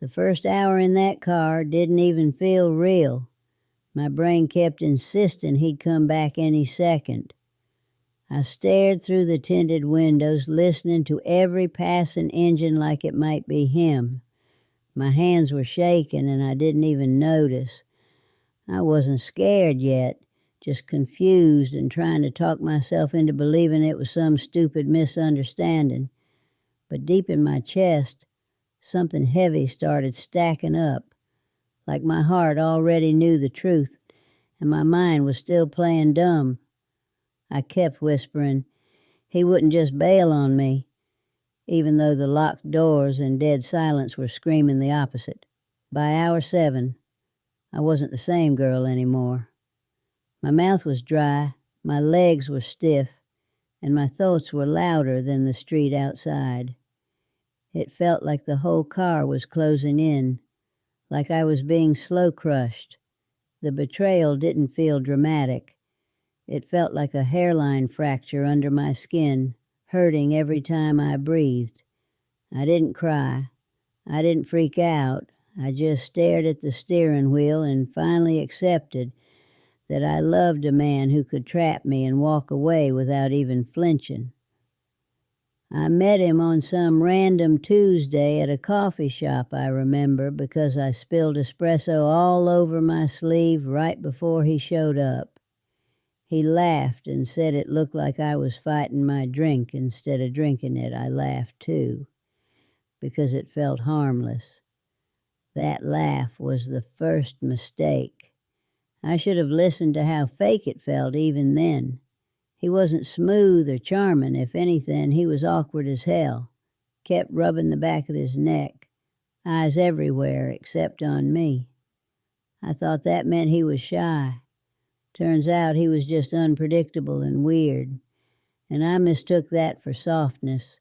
The first hour in that car didn't even feel real. My brain kept insisting he'd come back any second. I stared through the tinted windows, listening to every passing engine like it might be him. My hands were shaking and I didn't even notice. I wasn't scared yet, just confused and trying to talk myself into believing it was some stupid misunderstanding. But deep in my chest, something heavy started stacking up, like my heart already knew the truth and my mind was still playing dumb. I kept whispering he wouldn't just bail on me, even though the locked doors and dead silence were screaming the opposite. By hour 7, I wasn't the same girl anymore. My mouth was dry, my legs were stiff, and my thoughts were louder than the street outside. It felt like the whole car was closing in, like I was being slow crushed. The betrayal didn't feel dramatic. It felt like a hairline fracture under my skin, hurting every time I breathed. I didn't cry. I didn't freak out. I just stared at the steering wheel and finally accepted that I loved a man who could trap me and walk away without even flinching. I met him on some random Tuesday at a coffee shop, I remember, because I spilled espresso all over my sleeve right before he showed up. He laughed and said it looked like I was fighting my drink instead of drinking it. I laughed too, because it felt harmless. That laugh was the first mistake. I should have listened to how fake it felt even then. He wasn't smooth or charming. If anything, he was awkward as hell. Kept rubbing the back of his neck. Eyes everywhere except on me. I thought that meant he was shy. Turns out he was just unpredictable and weird. And I mistook that for softness.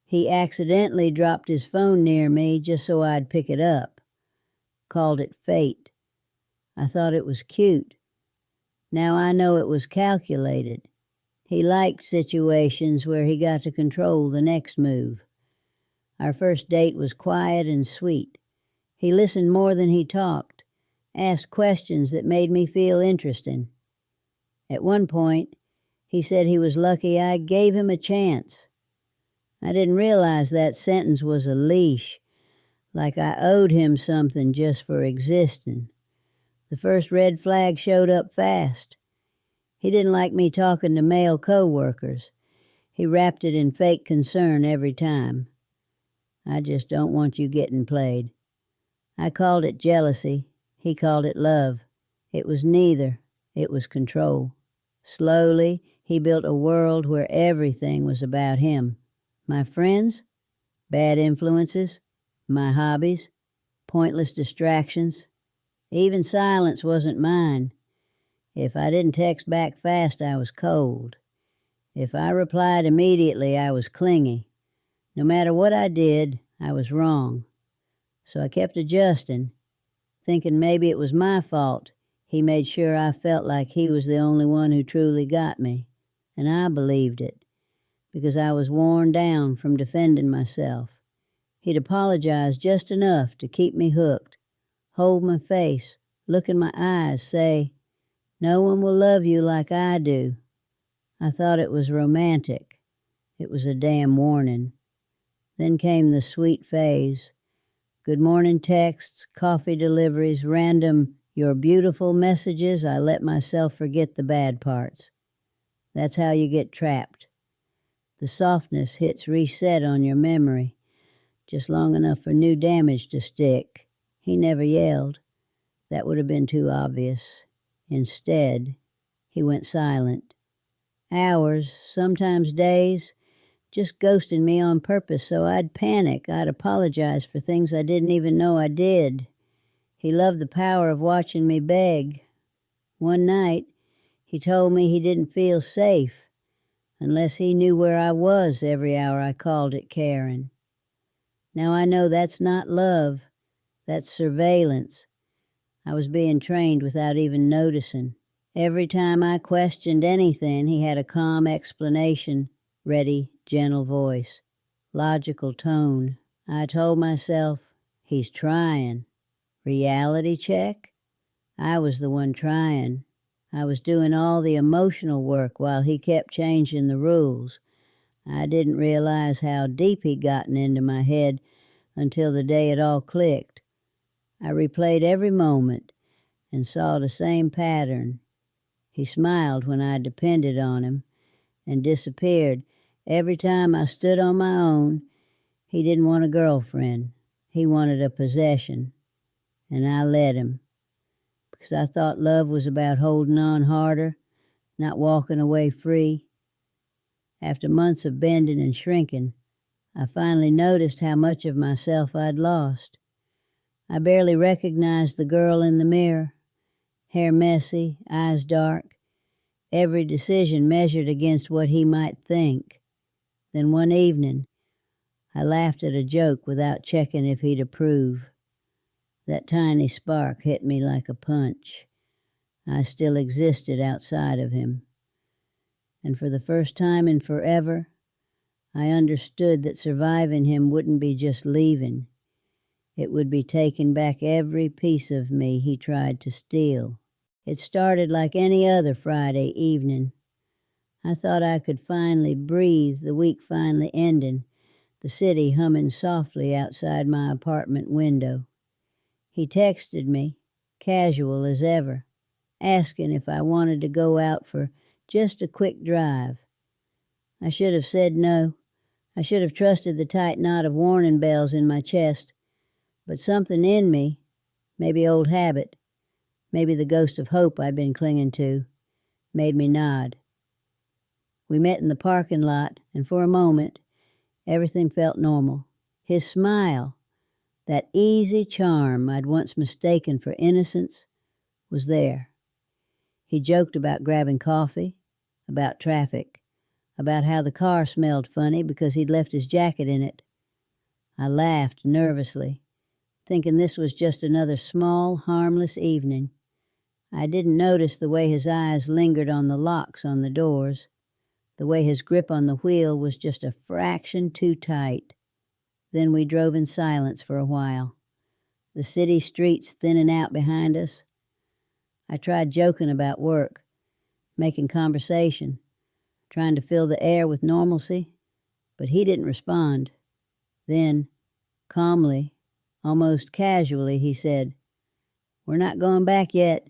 He accidentally dropped his phone near me just so I'd pick it up. Called it fate. I thought it was cute. Now I know it was calculated. He liked situations where he got to control the next move. Our first date was quiet and sweet. He listened more than he talked, asked questions that made me feel interesting. At one point, he said he was lucky I gave him a chance. I didn't realize that sentence was a leash, like I owed him something just for existing. The first red flag showed up fast. He didn't like me talking to male co-workers. He wrapped it in fake concern every time. I just don't want you getting played. I called it jealousy. He called it love. It was neither. It was control. Slowly, he built a world where everything was about him. My friends, bad influences, my hobbies, pointless distractions. Even silence wasn't mine. If I didn't text back fast, I was cold. If I replied immediately, I was clingy. No matter what I did, I was wrong. So I kept adjusting, thinking maybe it was my fault. He made sure I felt like he was the only one who truly got me. And I believed it, because I was worn down from defending myself. He'd apologize just enough to keep me hooked, hold my face, look in my eyes, say, "No one will love you like I do." I thought it was romantic. It was a damn warning. Then came the sweet phase. Good morning texts, coffee deliveries, random "you're beautiful" messages. I let myself forget the bad parts. That's how you get trapped. The softness hits reset on your memory, just long enough for new damage to stick. He never yelled. That would have been too obvious. Instead, he went silent. Hours, sometimes days, just ghosting me on purpose so I'd panic. I'd apologize for things I didn't even know I did. He loved the power of watching me beg. One night, he told me he didn't feel safe unless he knew where I was every hour I called it caring. Now I know that's not love. That's surveillance. I was being trained without even noticing. Every time I questioned anything, he had a calm explanation, ready, gentle voice, logical tone. I told myself, He's trying. Reality check? I was the one trying. I was doing all the emotional work while he kept changing the rules. I didn't realize how deep he'd gotten into my head until the day it all clicked. I replayed every moment and saw the same pattern. He smiled when I depended on him and disappeared every time I stood on my own. He didn't want a girlfriend. He wanted a possession. And I let him, because I thought love was about holding on harder, not walking away free. After months of bending and shrinking, I finally noticed how much of myself I'd lost. I barely recognized the girl in the mirror, hair messy, eyes dark, every decision measured against what he might think. Then one evening, I laughed at a joke without checking if he'd approve. That tiny spark hit me like a punch. I still existed outside of him. And for the first time in forever, I understood that surviving him wouldn't be just leaving. It would be taking back every piece of me he tried to steal. It started like any other Friday evening. I thought I could finally breathe, the week finally ending, the city humming softly outside my apartment window. He texted me, casual as ever, asking if I wanted to go out for just a quick drive. I should have said no. I should have trusted the tight knot of warning bells in my chest. But something in me, maybe old habit, maybe the ghost of hope I'd been clinging to, made me nod. We met in the parking lot, and for a moment, everything felt normal. His smile, that easy charm I'd once mistaken for innocence, was there. He joked about grabbing coffee, about traffic, about how the car smelled funny because he'd left his jacket in it. I laughed nervously, thinking this was just another small, harmless evening. I didn't notice the way his eyes lingered on the locks on the doors, the way his grip on the wheel was just a fraction too tight. Then we drove in silence for a while, the city streets thinning out behind us. I tried joking about work, making conversation, trying to fill the air with normalcy, but he didn't respond. Then, calmly, almost casually, he said, "We're not going back yet,"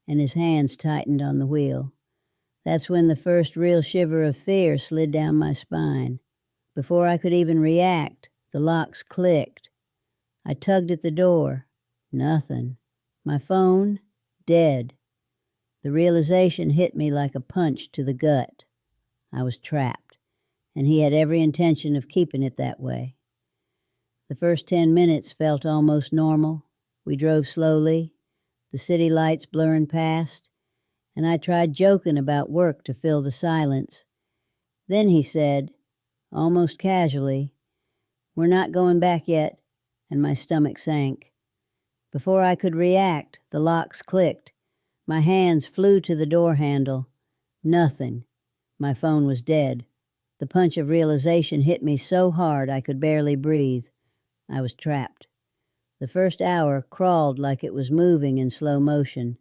and his hands tightened on the wheel. That's when the first real shiver of fear slid down my spine. Before I could even react, the locks clicked. I tugged at the door. Nothing. My phone, dead. The realization hit me like a punch to the gut. I was trapped, and he had every intention of keeping it that way. The first 10 minutes felt almost normal. We drove slowly, the city lights blurring past, and I tried joking about work to fill the silence. Then he said, almost casually, "We're not going back yet," and my stomach sank. Before I could react, the locks clicked. My hands flew to the door handle. Nothing. My phone was dead. The punch of realization hit me so hard I could barely breathe. I was trapped. The first hour crawled like it was moving in slow motion.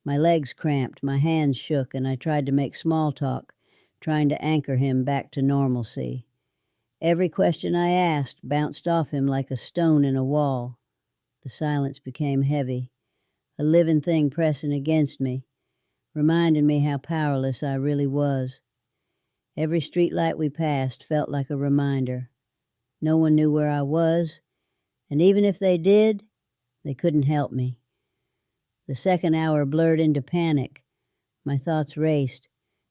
My legs cramped, my hands shook, and I tried to make small talk, trying to anchor him back to normalcy. Every question I asked bounced off him like a stone in a wall. The silence became heavy, a living thing pressing against me, reminding me how powerless I really was. Every streetlight we passed felt like a reminder. No one knew where I was, and even if they did, they couldn't help me. The second hour blurred into panic. My thoughts raced.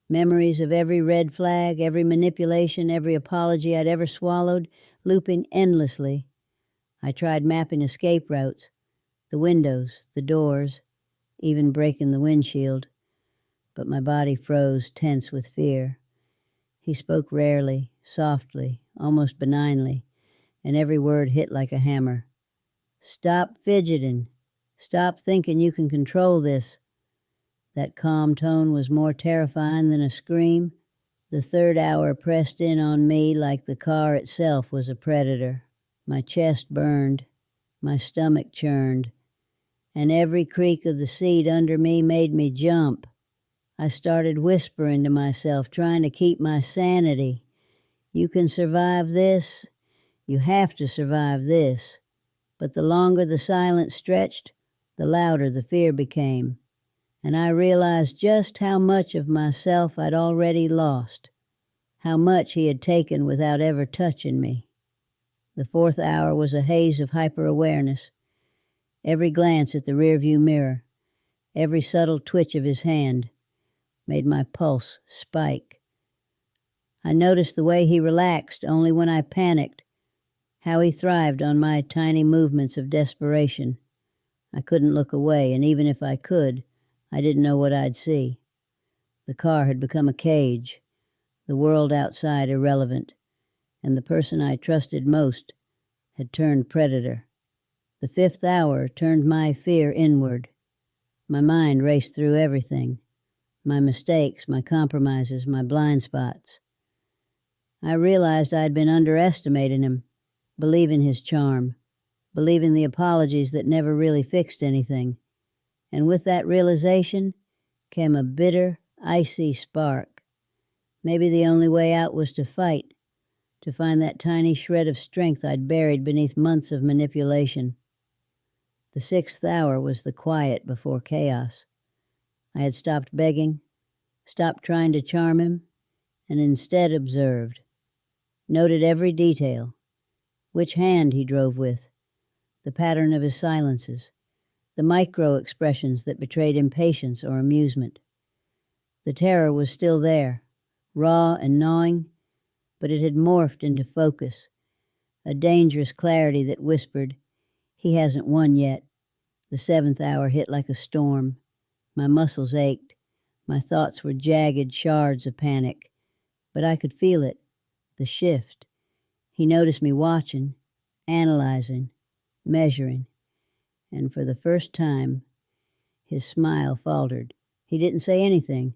Memories of every red flag, every manipulation, every apology I'd ever swallowed, looping endlessly. I tried mapping escape routes, the windows, the doors, even breaking the windshield. But my body froze, tense with fear. He spoke rarely, softly, almost benignly, and every word hit like a hammer. "Stop fidgeting. Stop thinking you can control this." That calm tone was more terrifying than a scream. The third hour pressed in on me like the car itself was a predator. My chest burned. My stomach churned, and every creak of the seat under me made me jump. I started whispering to myself, trying to keep my sanity. You can survive this. You have to survive this. But the longer the silence stretched, the louder the fear became. And I realized just how much of myself I'd already lost, how much he had taken without ever touching me. The fourth hour was a haze of hyper-awareness. Every glance at the rearview mirror, every subtle twitch of his hand, made my pulse spike. I noticed the way he relaxed only when I panicked, how he thrived on my tiny movements of desperation. I couldn't look away, and even if I could, I didn't know what I'd see. The car had become a cage, the world outside irrelevant, and the person I trusted most had turned predator. The fifth hour turned my fear inward. My mind raced through everything, my mistakes, my compromises, my blind spots. I realized I'd been underestimating him, believing his charm, believing the apologies that never really fixed anything. And with that realization came a bitter, icy spark. Maybe the only way out was to fight, to find that tiny shred of strength I'd buried beneath months of manipulation. The sixth hour was the quiet before chaos. I had stopped begging, stopped trying to charm him, and instead observed. Noted every detail. Which hand he drove with, the pattern of his silences, the micro-expressions that betrayed impatience or amusement. The terror was still there, raw and gnawing, but it had morphed into focus, a dangerous clarity that whispered, "He hasn't won yet." The seventh hour hit like a storm. My muscles ached. My thoughts were jagged shards of panic. But I could feel it, the shift. He noticed me watching, analyzing, measuring, and for the first time, his smile faltered. He didn't say anything,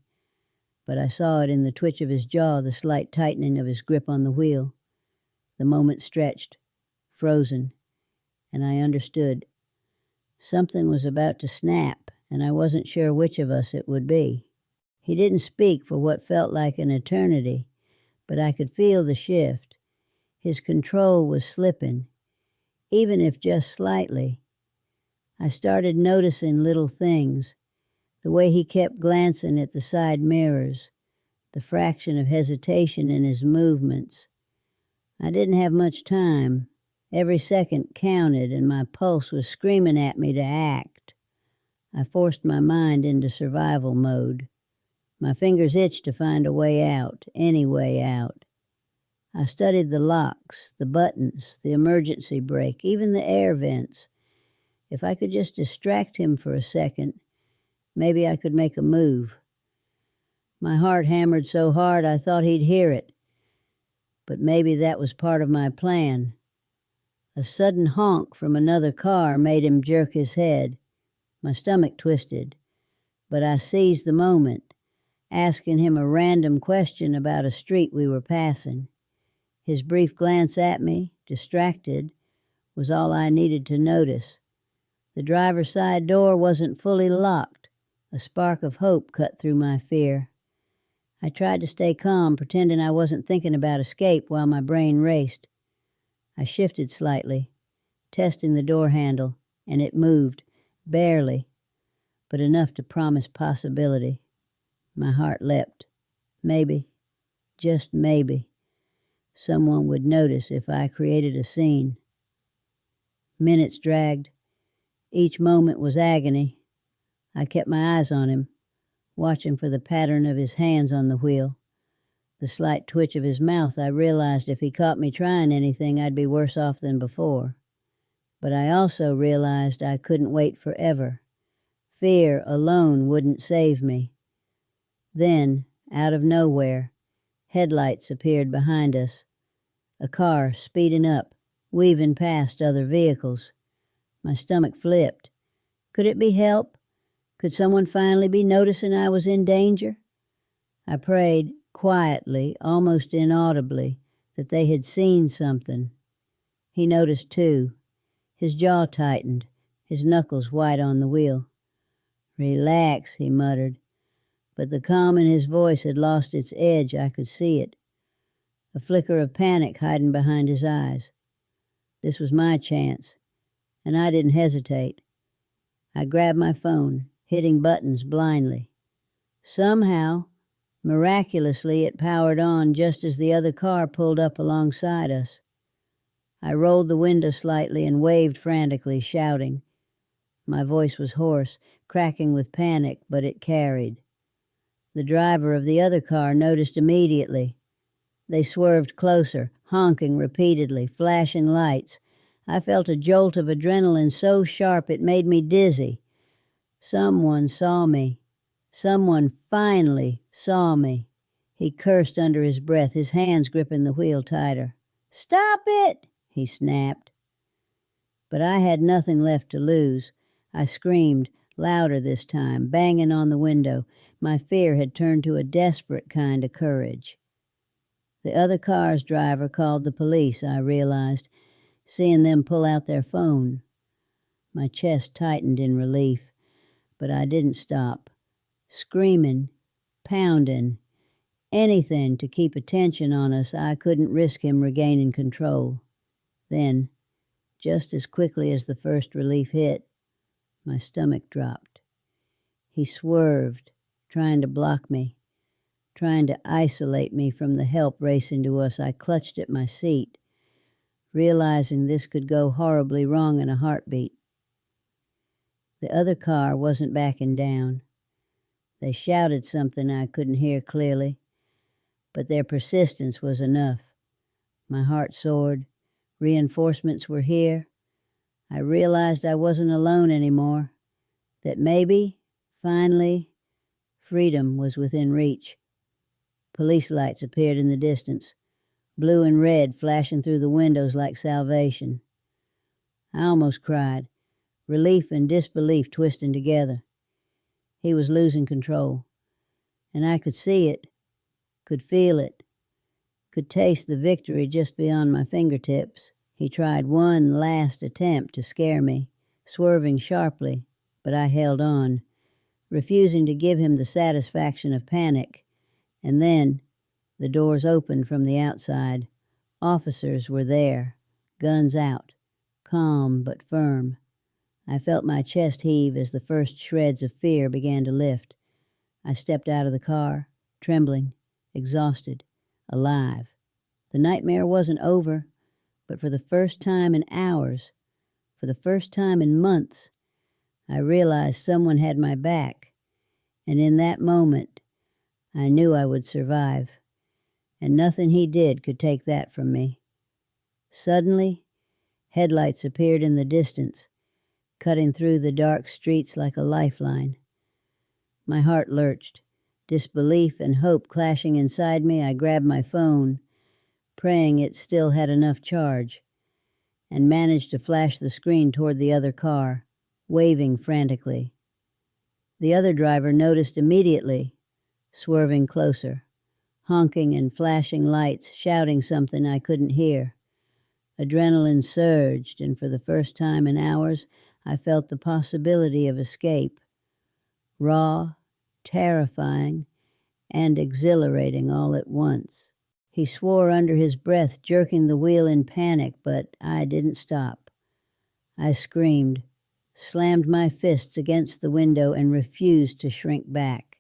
but I saw it in the twitch of his jaw, the slight tightening of his grip on the wheel. The moment stretched, frozen, and I understood. Something was about to snap, and I wasn't sure which of us it would be. He didn't speak for what felt like an eternity, but I could feel the shift. His control was slipping, even if just slightly. I started noticing little things, the way he kept glancing at the side mirrors, the fraction of hesitation in his movements. I didn't have much time. Every second counted, and my pulse was screaming at me to act. I forced my mind into survival mode. My fingers itched to find a way out, any way out. I studied the locks, the buttons, the emergency brake, even the air vents. If I could just distract him for a second, maybe I could make a move. My heart hammered so hard I thought he'd hear it. But maybe that was part of my plan. A sudden honk from another car made him jerk his head. My stomach twisted, but I seized the moment, asking him a random question about a street we were passing. His brief glance at me, distracted, was all I needed to notice. The driver's side door wasn't fully locked. A spark of hope cut through my fear. I tried to stay calm, pretending I wasn't thinking about escape while my brain raced. I shifted slightly, testing the door handle, and it moved, barely, but enough to promise possibility. My heart leapt. Maybe, just maybe, someone would notice if I created a scene. Minutes dragged. Each moment was agony. I kept my eyes on him, watching for the pattern of his hands on the wheel. The slight twitch of his mouth, I realized if he caught me trying anything, I'd be worse off than before. But I also realized I couldn't wait forever. Fear alone wouldn't save me. Then, out of nowhere, headlights appeared behind us. A car speeding up, weaving past other vehicles. My stomach flipped. Could it be help? Could someone finally be noticing I was in danger? I prayed, quietly, almost inaudibly, that they had seen something. He noticed too. His jaw tightened, his knuckles white on the wheel. "Relax," he muttered, but the calm in his voice had lost its edge. I could see it. A flicker of panic hiding behind his eyes. This was my chance, and I didn't hesitate. I grabbed my phone, hitting buttons blindly. Somehow, miraculously, it powered on just as the other car pulled up alongside us. I rolled the window slightly and waved frantically, shouting. My voice was hoarse, cracking with panic, but it carried. The driver of the other car noticed immediately. They swerved closer, honking repeatedly, flashing lights. I felt a jolt of adrenaline so sharp it made me dizzy. Someone saw me. Someone finally saw me. He cursed under his breath, his hands gripping the wheel tighter. "Stop it!" he snapped. But I had nothing left to lose. I screamed, louder this time, banging on the window. My fear had turned to a desperate kind of courage. The other car's driver called the police, I realized, seeing them pull out their phone. My chest tightened in relief, but I didn't stop. Screaming, pounding, anything to keep attention on us. I couldn't risk him regaining control. Then, just as quickly as the first relief hit, my stomach dropped. He swerved, trying to block me, trying to isolate me from the help racing to us. I clutched at my seat, realizing this could go horribly wrong in a heartbeat. The other car wasn't backing down. They shouted something I couldn't hear clearly, but their persistence was enough. My heart soared. Reinforcements were here. I realized I wasn't alone anymore, that maybe, finally, freedom was within reach. Police lights appeared in the distance, blue and red flashing through the windows like salvation. I almost cried, relief and disbelief twisting together. He was losing control, and I could see it, could feel it, could taste the victory just beyond my fingertips. He tried one last attempt to scare me, swerving sharply, but I held on, refusing to give him the satisfaction of panic. And then the doors opened from the outside. Officers were there, guns out, calm but firm. I felt my chest heave as the first shreds of fear began to lift. I stepped out of the car, trembling, exhausted, alive. The nightmare wasn't over, but for the first time in hours, for the first time in months, I realized someone had my back, and in that moment, I knew I would survive, and nothing he did could take that from me. Suddenly, headlights appeared in the distance, cutting through the dark streets like a lifeline. My heart lurched, disbelief and hope clashing inside me. I grabbed my phone, praying it still had enough charge, and managed to flash the screen toward the other car, waving frantically. The other driver noticed immediately, swerving closer, honking and flashing lights, shouting something I couldn't hear. Adrenaline surged, and for the first time in hours, I felt the possibility of escape. Raw, terrifying, and exhilarating all at once. He swore under his breath, jerking the wheel in panic, but I didn't stop. I screamed, slammed my fists against the window, and refused to shrink back.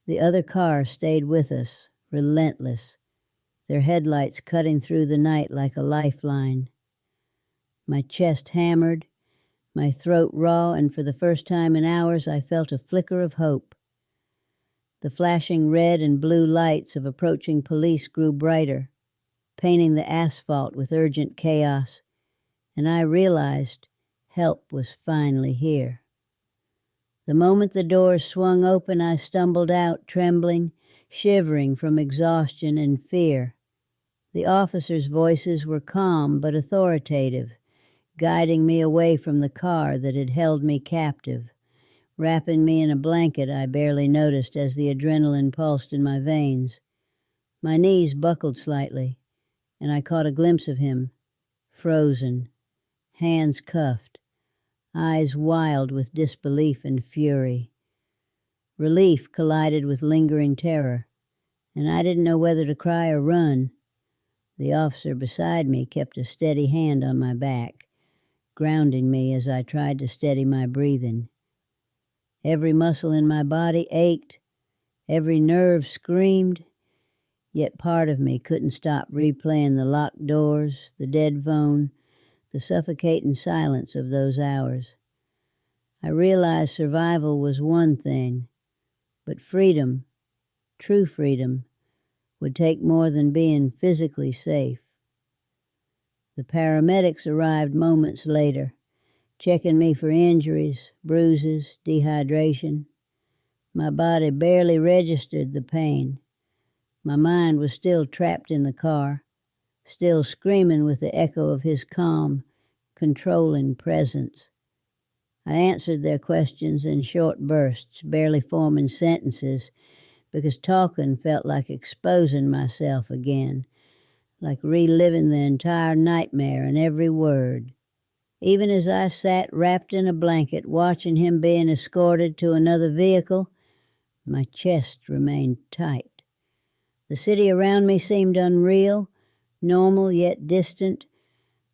The other car stayed with us, relentless, their headlights cutting through the night like a lifeline. My chest hammered, my throat raw, and for the first time in hours I felt a flicker of hope. The flashing red and blue lights of approaching police grew brighter, painting the asphalt with urgent chaos, and I realized help was finally here. The moment the doors swung open, I stumbled out, trembling, shivering from exhaustion and fear. The officers' voices were calm but authoritative, guiding me away from the car that had held me captive, wrapping me in a blanket I barely noticed as the adrenaline pulsed in my veins. My knees buckled slightly, and I caught a glimpse of him, frozen, hands cuffed, eyes wild with disbelief and fury. Relief collided with lingering terror, and I didn't know whether to cry or run. The officer beside me kept a steady hand on my back, grounding me as I tried to steady my breathing. Every muscle in my body ached, every nerve screamed, yet part of me couldn't stop replaying the locked doors, the dead phone, the suffocating silence of those hours. I realized survival was one thing, but freedom, true freedom, would take more than being physically safe. The paramedics arrived moments later, checking me for injuries, bruises, dehydration. My body barely registered the pain. My mind was still trapped in the car, still screaming with the echo of his calm, controlling presence. I answered their questions in short bursts, barely forming sentences, because talking felt like exposing myself again, like reliving the entire nightmare in every word. Even as I sat wrapped in a blanket watching him being escorted to another vehicle, my chest remained tight. The city around me seemed unreal, normal yet distant,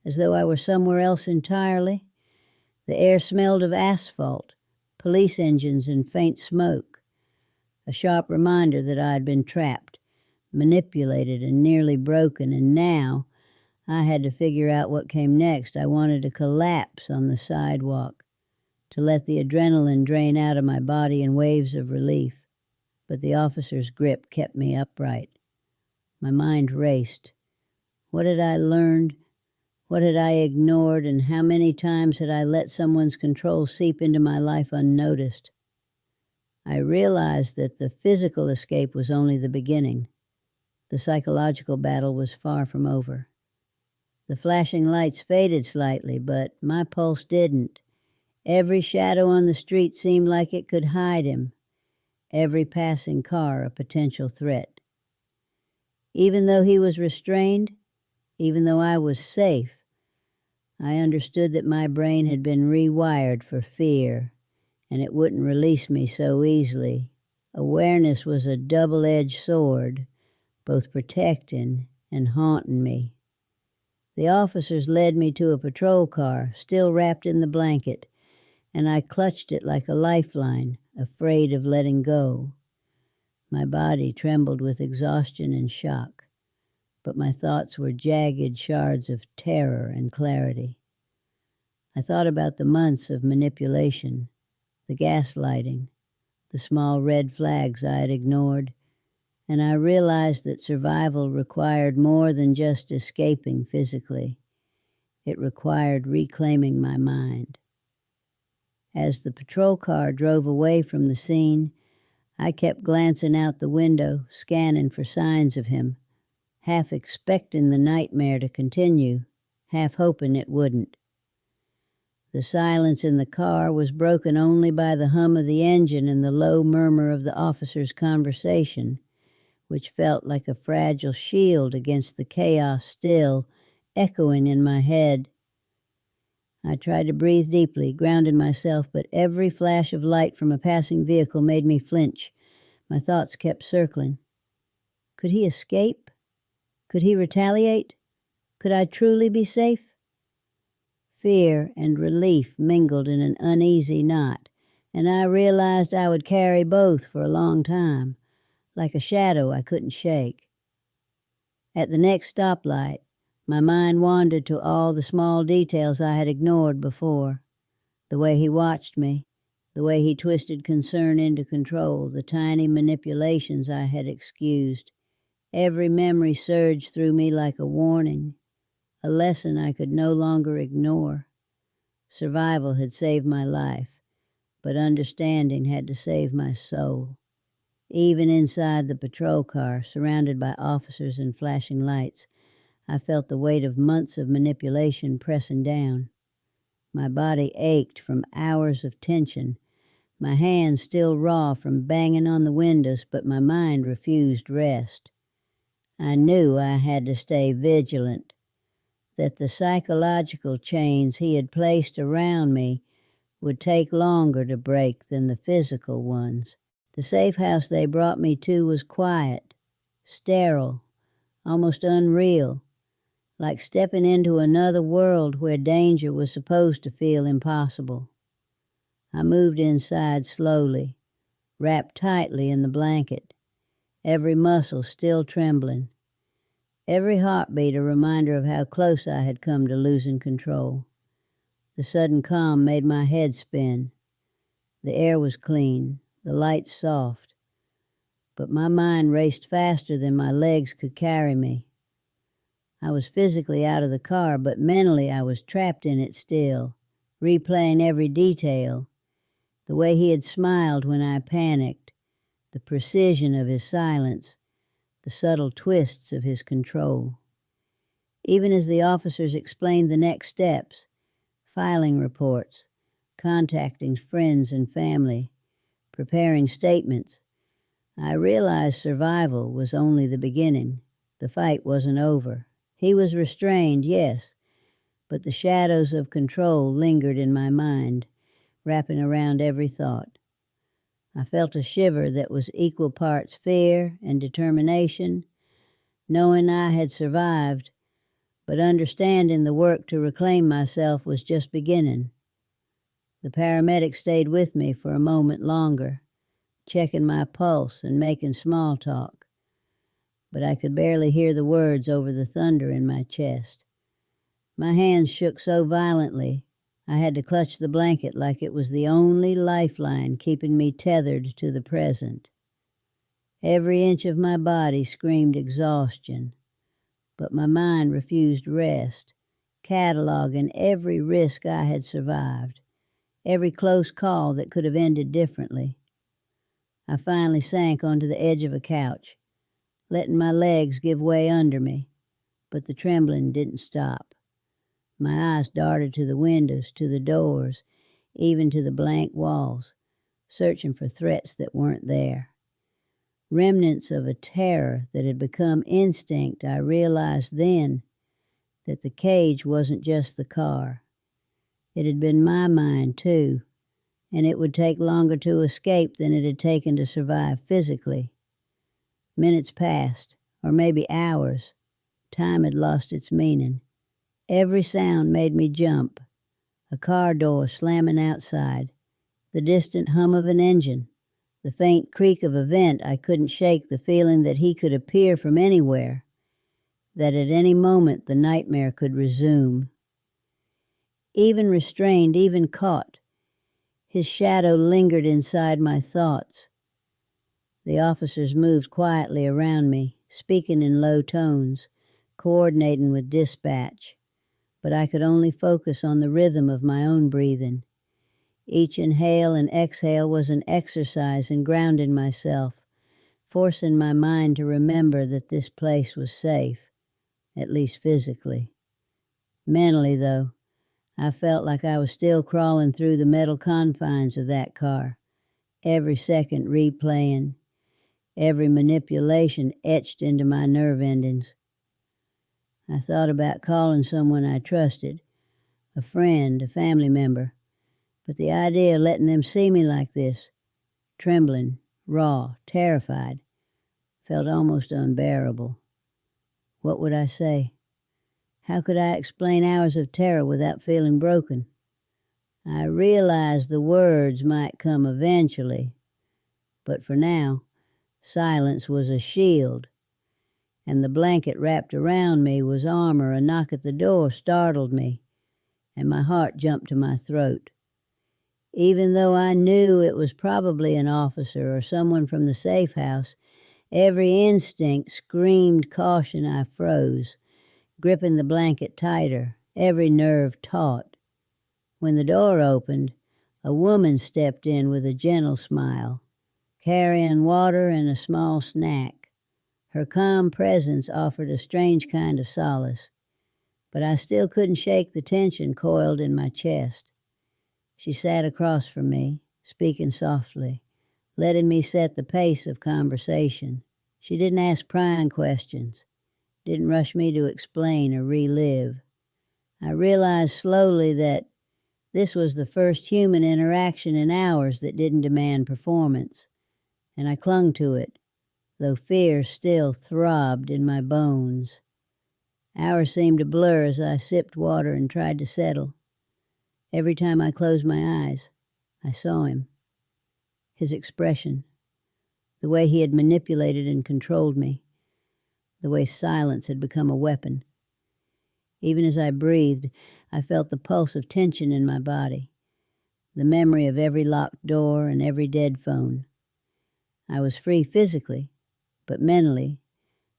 as though I were somewhere else entirely. The air smelled of asphalt, police engines, and faint smoke. A sharp reminder that I had been trapped, manipulated, and nearly broken, and now I had to figure out what came next. I wanted to collapse on the sidewalk, to let the adrenaline drain out of my body in waves of relief. But the officer's grip kept me upright. My mind raced. What had I learned? What had I ignored? And how many times had I let someone's control seep into my life unnoticed? I realized that the physical escape was only the beginning. The psychological battle was far from over. The flashing lights faded slightly, but my pulse didn't. Every shadow on the street seemed like it could hide him. Every passing car a potential threat. Even though he was restrained, even though I was safe, I understood that my brain had been rewired for fear, and it wouldn't release me so easily. Awareness was a double-edged sword, both protecting and haunting me. The officers led me to a patrol car, still wrapped in the blanket, and I clutched it like a lifeline, afraid of letting go. My body trembled with exhaustion and shock, but my thoughts were jagged shards of terror and clarity. I thought about the months of manipulation, the gaslighting, the small red flags I had ignored, and I realized that survival required more than just escaping physically. It required reclaiming my mind. As the patrol car drove away from the scene, I kept glancing out the window, scanning for signs of him, half expecting the nightmare to continue, half hoping it wouldn't. The silence in the car was broken only by the hum of the engine and the low murmur of the officer's conversation, which felt like a fragile shield against the chaos still echoing in my head. I tried to breathe deeply, grounded myself, but every flash of light from a passing vehicle made me flinch. My thoughts kept circling. Could he escape? Could he retaliate? Could I truly be safe? Fear and relief mingled in an uneasy knot, and I realized I would carry both for a long time, like a shadow I couldn't shake. At the next stoplight, my mind wandered to all the small details I had ignored before. The way he watched me, the way he twisted concern into control, the tiny manipulations I had excused. Every memory surged through me like a warning, a lesson I could no longer ignore. Survival had saved my life, but understanding had to save my soul. Even inside the patrol car, surrounded by officers and flashing lights, I felt the weight of months of manipulation pressing down. My body ached from hours of tension, my hands still raw from banging on the windows, but my mind refused rest. I knew I had to stay vigilant. that the psychological chains he had placed around me would take longer to break than the physical ones. The safe house they brought me to was quiet, sterile, almost unreal, like stepping into another world where danger was supposed to feel impossible. I moved inside slowly, wrapped tightly in the blanket, every muscle still trembling, every heartbeat a reminder of how close I had come to losing control. The sudden calm made my head spin. The air was clean, the lights soft, but my mind raced faster than my legs could carry me. I was physically out of the car, but mentally I was trapped in it still, replaying every detail, the way he had smiled when I panicked, the precision of his silence, the subtle twists of his control. Even as the officers explained the next steps, filing reports, contacting friends and family, preparing statements, I realized survival was only the beginning. The fight wasn't over. He was restrained, yes, but the shadows of control lingered in my mind, wrapping around every thought. I felt a shiver that was equal parts fear and determination, knowing I had survived, but understanding the work to reclaim myself was just beginning. The paramedic stayed with me for a moment longer, checking my pulse and making small talk, but I could barely hear the words over the thunder in my chest. My hands shook so violently, I had to clutch the blanket like it was the only lifeline keeping me tethered to the present. Every inch of my body screamed exhaustion, but my mind refused rest, cataloging every risk I had survived, every close call that could have ended differently. I finally sank onto the edge of a couch, letting my legs give way under me, but the trembling didn't stop. My eyes darted to the windows, to the doors, even to the blank walls, searching for threats that weren't there. Remnants of a terror that had become instinct. I realized then that the cage wasn't just the car. It had been my mind, too, and it would take longer to escape than it had taken to survive physically. Minutes passed, or maybe hours. Time had lost its meaning. Every sound made me jump. A car door slamming outside, the distant hum of an engine, the faint creak of a vent. I couldn't shake the feeling that he could appear from anywhere, that at any moment the nightmare could resume. Even restrained, even caught, his shadow lingered inside my thoughts. The officers moved quietly around me, speaking in low tones, coordinating with dispatch, but I could only focus on the rhythm of my own breathing. Each inhale and exhale was an exercise in grounding myself, forcing my mind to remember that this place was safe, at least physically. Mentally, though, I felt like I was still crawling through the metal confines of that car, every second replaying, every manipulation etched into my nerve endings. I thought about calling someone I trusted, a friend, a family member, but the idea of letting them see me like this, trembling, raw, terrified, felt almost unbearable. What would I say? How could I explain hours of terror without feeling broken? I realized the words might come eventually, but for now, silence was a shield, and the blanket wrapped around me was armor. A knock at the door startled me, and my heart jumped to my throat. Even though I knew it was probably an officer or someone from the safe house, every instinct screamed caution. I froze, gripping the blanket tighter, every nerve taut. When the door opened, a woman stepped in with a gentle smile, carrying water and a small snack. Her calm presence offered a strange kind of solace, but I still couldn't shake the tension coiled in my chest. She sat across from me, speaking softly, letting me set the pace of conversation. She didn't ask prying questions, didn't rush me to explain or relive. I realized slowly that this was the first human interaction in hours that didn't demand performance, and I clung to it, though fear still throbbed in my bones. Hours seemed to blur as I sipped water and tried to settle. Every time I closed my eyes, I saw him. His expression, the way he had manipulated and controlled me, the way silence had become a weapon. Even as I breathed, I felt the pulse of tension in my body, the memory of every locked door and every dead phone. I was free physically, but mentally,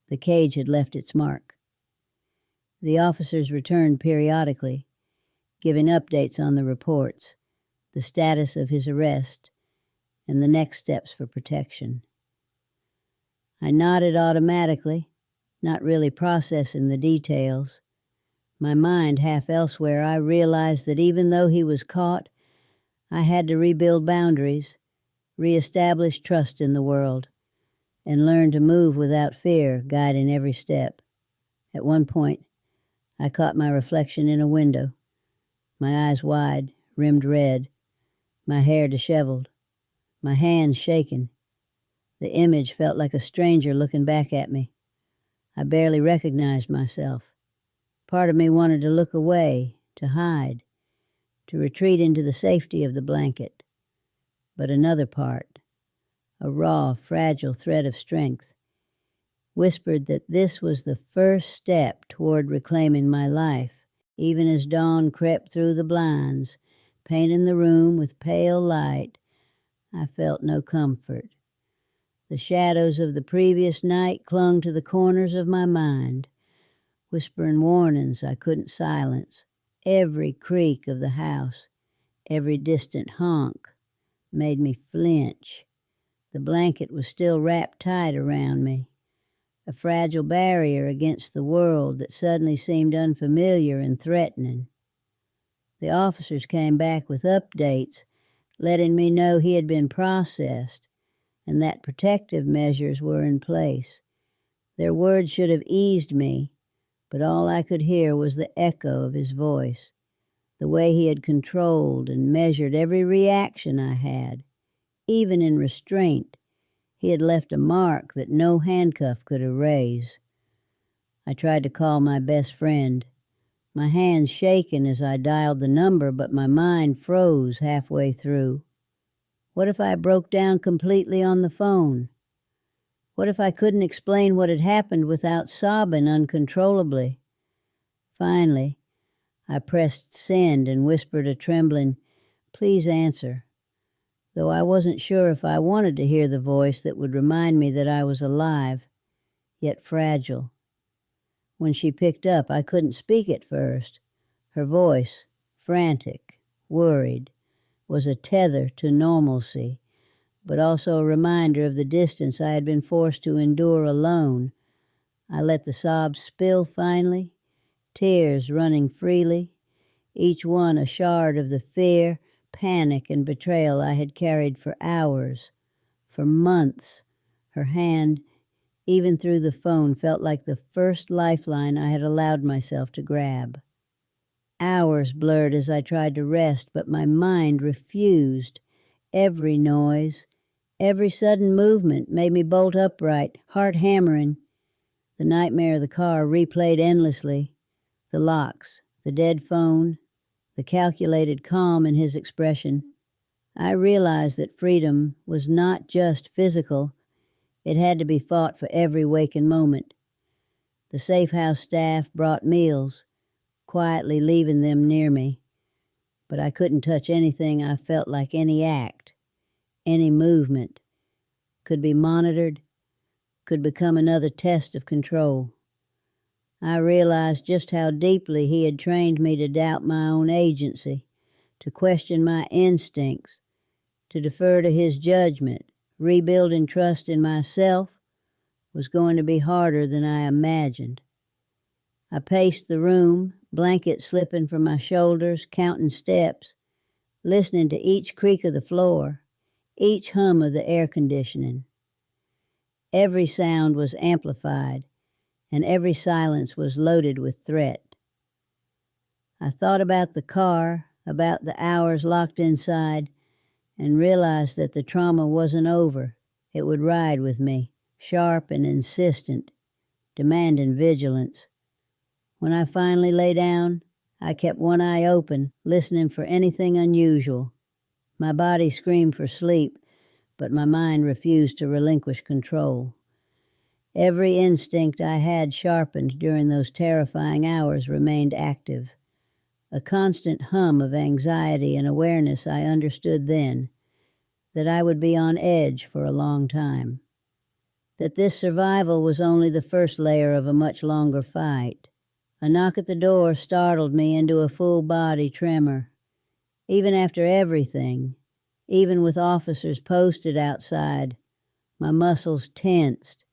the cage had left its mark. The officers returned periodically, giving updates on the reports, the status of his arrest, and the next steps for protection. I nodded automatically, not really processing the details. My mind half elsewhere, I realized that even though he was caught, I had to rebuild boundaries, reestablish trust in the world, and learn to move without fear guiding every step. At one point, I caught my reflection in a window, my eyes wide, rimmed red, my hair disheveled, my hands shaking. The image felt like a stranger looking back at me. I barely recognized myself. Part of me wanted to look away, to hide, to retreat into the safety of the blanket. But another part, a raw, fragile thread of strength, whispered that this was the first step toward reclaiming my life, even as dawn crept through the blinds, painting the room with pale light. I felt no comfort. The shadows of the previous night clung to the corners of my mind, whispering warnings I couldn't silence. Every creak of the house, every distant honk, made me flinch. The blanket was still wrapped tight around me, a fragile barrier against the world that suddenly seemed unfamiliar and threatening. The officers came back with updates, letting me know he had been processed and that protective measures were in place. Their words should have eased me, but all I could hear was the echo of his voice, the way he had controlled and measured every reaction I had. Even in restraint, he had left a mark that no handcuff could erase. I tried to call my best friend, my hands shaking as I dialed the number, but my mind froze halfway through. What if I broke down completely on the phone? What if I couldn't explain what had happened without sobbing uncontrollably? Finally, I pressed send and whispered a trembling, "Please answer," though I wasn't sure if I wanted to hear the voice that would remind me that I was alive, yet fragile. When she picked up, I couldn't speak at first. Her voice, frantic, worried, was a tether to normalcy, but also a reminder of the distance I had been forced to endure alone. I let the sobs spill finally, tears running freely, each one a shard of the fear, panic, and betrayal I had carried for hours, for months. Her hand, even through the phone, felt like the first lifeline I had allowed myself to grab. Hours blurred as I tried to rest, but my mind refused. Every noise, every sudden movement made me bolt upright, heart hammering. The nightmare of the car replayed endlessly. The locks, the dead phone, the calculated calm in his expression. I realized that freedom was not just physical. It had to be fought for every waking moment. The safe house staff brought meals, quietly leaving them near me, but I couldn't touch anything I felt like any act, any movement, could be monitored, could become another test of control. I realized just how deeply he had trained me to doubt my own agency, to question my instincts, to defer to his judgment. Rebuilding trust in myself was going to be harder than I imagined. I paced the room, blanket slipping from my shoulders, counting steps, listening to each creak of the floor, each hum of the air conditioning. Every sound was amplified, and every silence was loaded with threat. I thought about the car, about the hours locked inside, and realized that the trauma wasn't over. It would ride with me, sharp and insistent, demanding vigilance. When I finally lay down, I kept one eye open, listening for anything unusual. My body screamed for sleep, but my mind refused to relinquish control. Every instinct I had sharpened during those terrifying hours remained active. A constant hum of anxiety and awareness I understood then, that I would be on edge for a long time. That this survival was only the first layer of a much longer fight. A knock at the door startled me into a full-body tremor. Even after everything, even with officers posted outside, my muscles tensed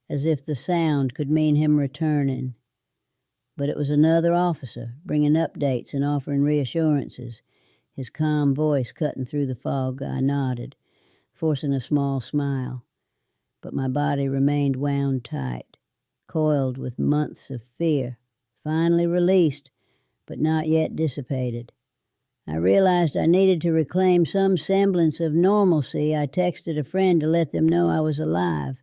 as if the sound could mean him returning. But it was another officer, bringing updates and offering reassurances. His calm voice cutting through the fog. I nodded, forcing a small smile. But my body remained wound tight, coiled with months of fear, finally released, but not yet dissipated. I realized I needed to reclaim some semblance of normalcy. I texted a friend to let them know I was alive.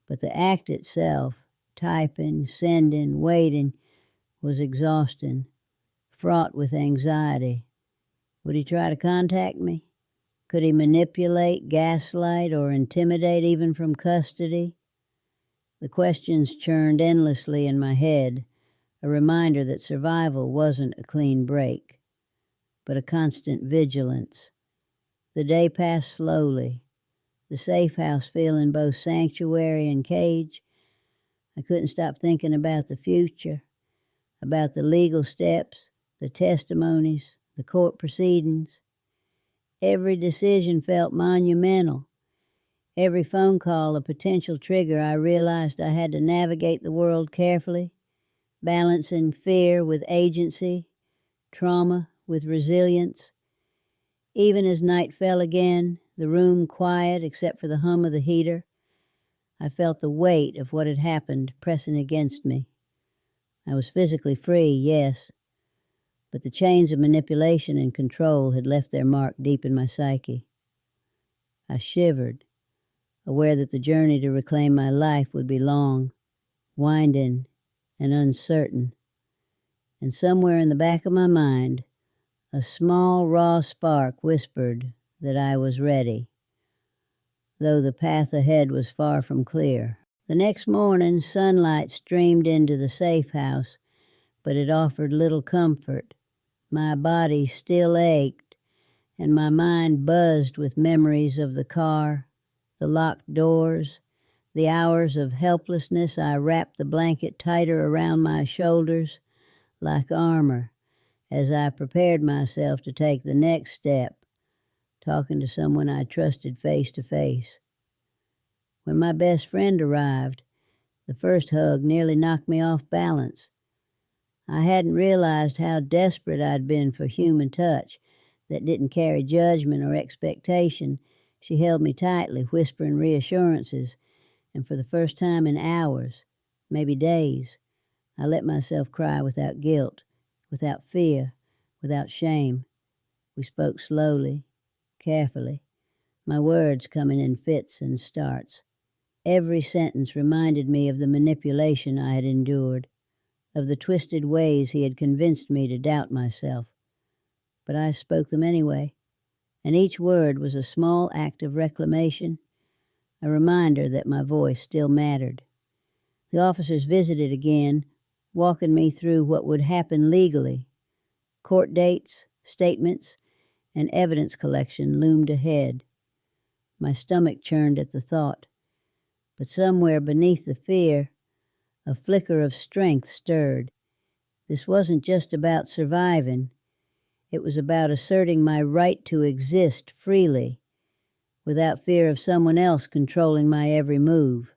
But the act itself, typing, sending, waiting, was exhausting, fraught with anxiety. Would he try to contact me? Could he manipulate, gaslight, or intimidate even from custody? The questions churned endlessly in my head, a reminder that survival wasn't a clean break, but a constant vigilance. The day passed slowly, the safe house feeling both sanctuary and cage. I couldn't stop thinking about the future, about the legal steps, the testimonies, the court proceedings. Every decision felt monumental. Every phone call a potential trigger. I realized I had to navigate the world carefully, balancing fear with agency, trauma with resilience. Even as night fell again, the room quiet except for the hum of the heater, I felt the weight of what had happened pressing against me. I was physically free, yes, but the chains of manipulation and control had left their mark deep in my psyche. I shivered, aware that the journey to reclaim my life would be long, winding, and uncertain. And somewhere in the back of my mind, a small raw spark whispered that I was ready, though the path ahead was far from clear. The next morning, sunlight streamed into the safe house, but it offered little comfort. My body still ached, and my mind buzzed with memories of the car, the locked doors, the hours of helplessness. I wrapped the blanket tighter around my shoulders like armor as I prepared myself to take the next step, talking to someone I trusted face to face. When my best friend arrived, the first hug nearly knocked me off balance. I hadn't realized how desperate I'd been for human touch that didn't carry judgment or expectation. She held me tightly, whispering reassurances, and for the first time in hours, maybe days, I let myself cry without guilt, without fear, without shame. We spoke slowly, carefully, my words coming in fits and starts. Every sentence reminded me of the manipulation I had endured, of the twisted ways he had convinced me to doubt myself. But I spoke them anyway, and each word was a small act of reclamation, a reminder that my voice still mattered. The officers visited again, walking me through what would happen legally. Court dates, statements, and evidence collection loomed ahead. My stomach churned at the thought, but somewhere beneath the fear, a flicker of strength stirred. This wasn't just about surviving. It was about asserting my right to exist freely, without fear of someone else controlling my every move.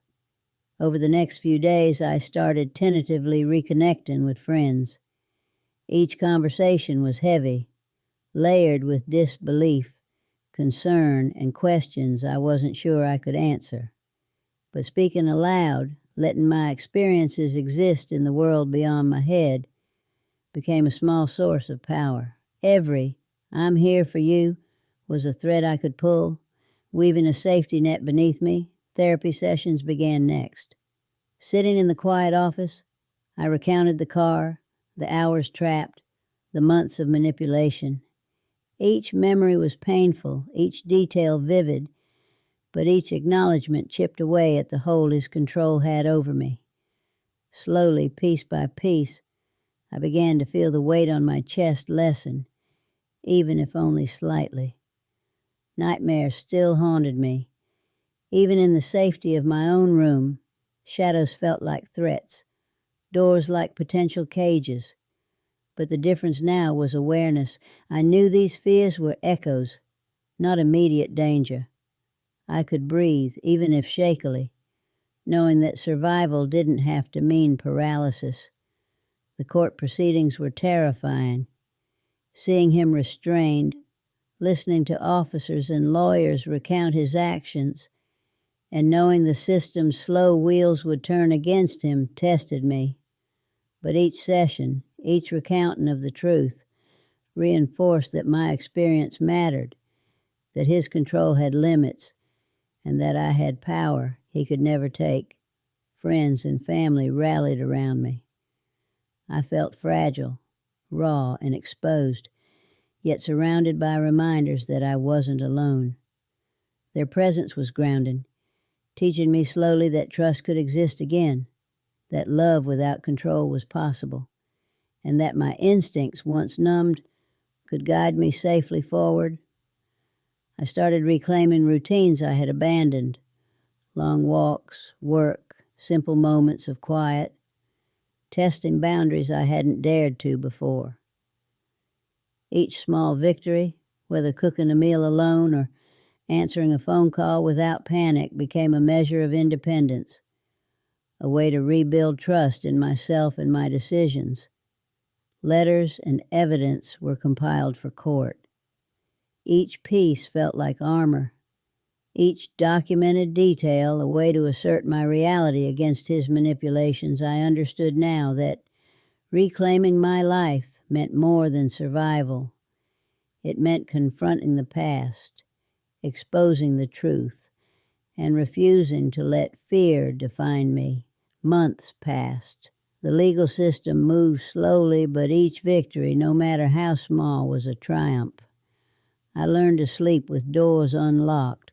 Over the next few days, I started tentatively reconnecting with friends. Each conversation was heavy, layered with disbelief, concern, and questions I wasn't sure I could answer. But speaking aloud, letting my experiences exist in the world beyond my head, became a small source of power. Every "I'm here for you" was a thread I could pull. Weaving a safety net beneath me, therapy sessions began next. Sitting in the quiet office, I recounted the car, the hours trapped, the months of manipulation. Each memory was painful, each detail vivid, but each acknowledgement chipped away at the hold his control had over me. Slowly, piece by piece, I began to feel the weight on my chest lessen, even if only slightly. Nightmares still haunted me. Even in the safety of my own room, shadows felt like threats, doors like potential cages. But the difference now was awareness. I knew these fears were echoes, not immediate danger. I could breathe, even if shakily, knowing that survival didn't have to mean paralysis. The court proceedings were terrifying. Seeing him restrained, listening to officers and lawyers recount his actions, and knowing the system's slow wheels would turn against him tested me. But each session, each recounting of the truth, reinforced that my experience mattered, that his control had limits, and that I had power he could never take. Friends and family rallied around me. I felt fragile, raw, and exposed, yet surrounded by reminders that I wasn't alone. Their presence was grounding, teaching me slowly that trust could exist again, that love without control was possible, and that my instincts, once numbed, could guide me safely forward. I started reclaiming routines I had abandoned, long walks, work, simple moments of quiet, testing boundaries I hadn't dared to before. Each small victory, whether cooking a meal alone or answering a phone call without panic, became a measure of independence, a way to rebuild trust in myself and my decisions. Letters and evidence were compiled for court. Each piece felt like armor, each documented detail a way to assert my reality against his manipulations. I understood now that reclaiming my life meant more than survival. It meant confronting the past, exposing the truth, and refusing to let fear define me. Months passed. The legal system moved slowly, but each victory, no matter how small, was a triumph. I learned to sleep with doors unlocked,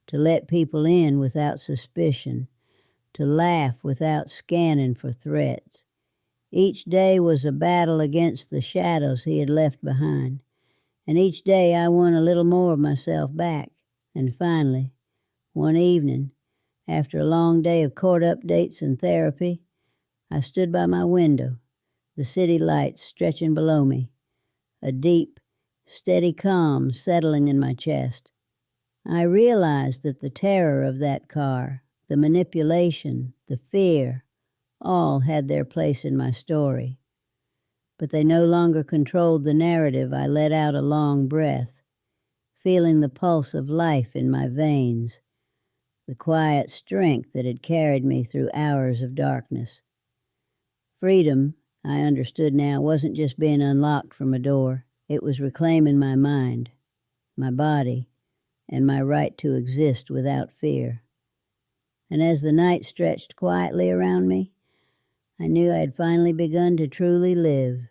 to let people in without suspicion, to laugh without scanning for threats. Each day was a battle against the shadows he had left behind, and each day I won a little more of myself back. And finally, one evening, after a long day of court updates and therapy, I stood by my window, the city lights stretching below me, a deep, steady calm settling in my chest. I realized that the terror of that car, the manipulation, the fear, all had their place in my story. But they no longer controlled the narrative. I let out a long breath, feeling the pulse of life in my veins, the quiet strength that had carried me through hours of darkness. Freedom, I understood now, wasn't just being unlocked from a door. It was reclaiming my mind, my body, and my right to exist without fear. And as the night stretched quietly around me, I knew I had finally begun to truly live.